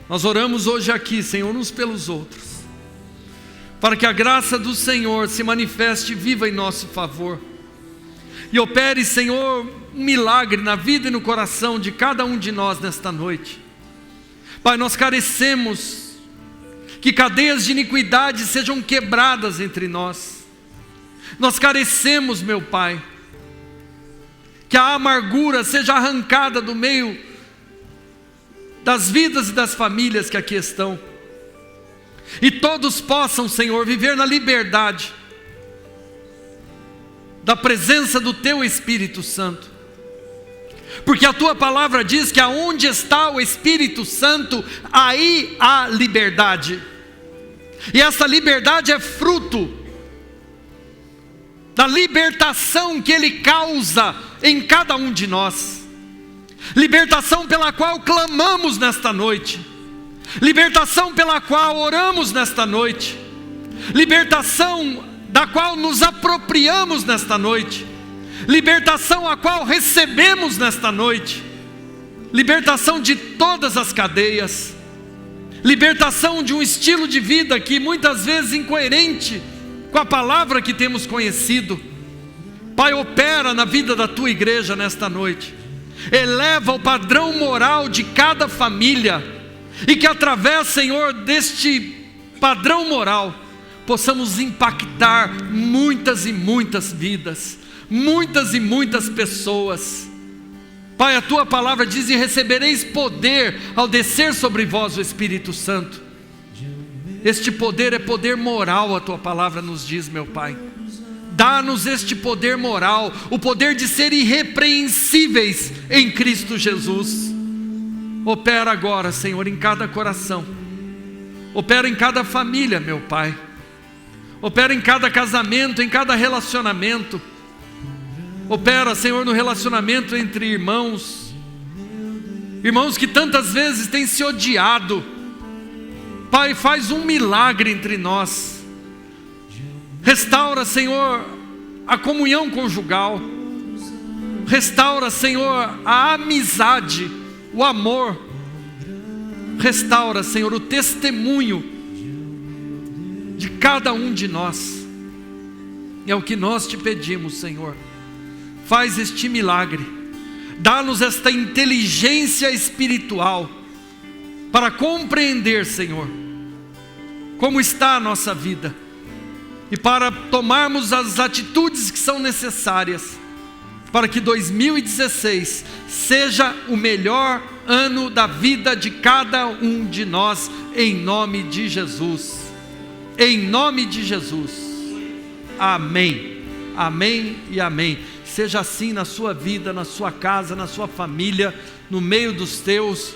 nós oramos hoje aqui, Senhor, uns pelos outros, para que a graça do Senhor se manifeste viva em nosso favor, e opere, Senhor, um milagre na vida e no coração de cada um de nós nesta noite. Pai, nós carecemos que cadeias de iniquidade sejam quebradas entre nós. Nós carecemos, meu Pai, que a amargura seja arrancada do meio das vidas e das famílias que aqui estão, e todos possam, Senhor, viver na liberdade da presença do Teu Espírito Santo, porque a Tua palavra diz que aonde está o Espírito Santo, aí há liberdade, e essa liberdade é fruto da libertação que Ele causa em cada um de nós, libertação pela qual clamamos nesta noite, libertação pela qual oramos nesta noite, libertação da qual nos apropriamos nesta noite, libertação a qual recebemos nesta noite, libertação de todas as cadeias, libertação de um estilo de vida que muitas vezes incoerente com a palavra que temos conhecido. Pai, opera na vida da tua igreja nesta noite, eleva o padrão moral de cada família, e que através, Senhor, deste padrão moral, possamos impactar muitas e muitas vidas, muitas e muitas pessoas. Pai, a tua palavra diz: e recebereis poder ao descer sobre vós o Espírito Santo. Este poder é poder moral, a tua palavra nos diz, meu Pai. Dá-nos este poder moral, o poder de ser irrepreensíveis em Cristo Jesus. Opera agora, Senhor, em cada coração, opera em cada família, meu Pai, opera em cada casamento, em cada relacionamento, opera, Senhor, no relacionamento entre irmãos, irmãos que tantas vezes têm se odiado. Pai, faz um milagre entre nós, restaura, Senhor, a comunhão conjugal, restaura, Senhor, a amizade, o amor, restaura, Senhor, o testemunho de cada um de nós. É o que nós te pedimos, Senhor. Faz este milagre, dá-nos esta inteligência espiritual para compreender, Senhor, como está a nossa vida, e para tomarmos as atitudes que são necessárias para que 2016 seja o melhor ano da vida de cada um de nós, em nome de Jesus. Em nome de Jesus. Amém. Amém e amém. Seja assim na sua vida, na sua casa, na sua família, no meio dos teus.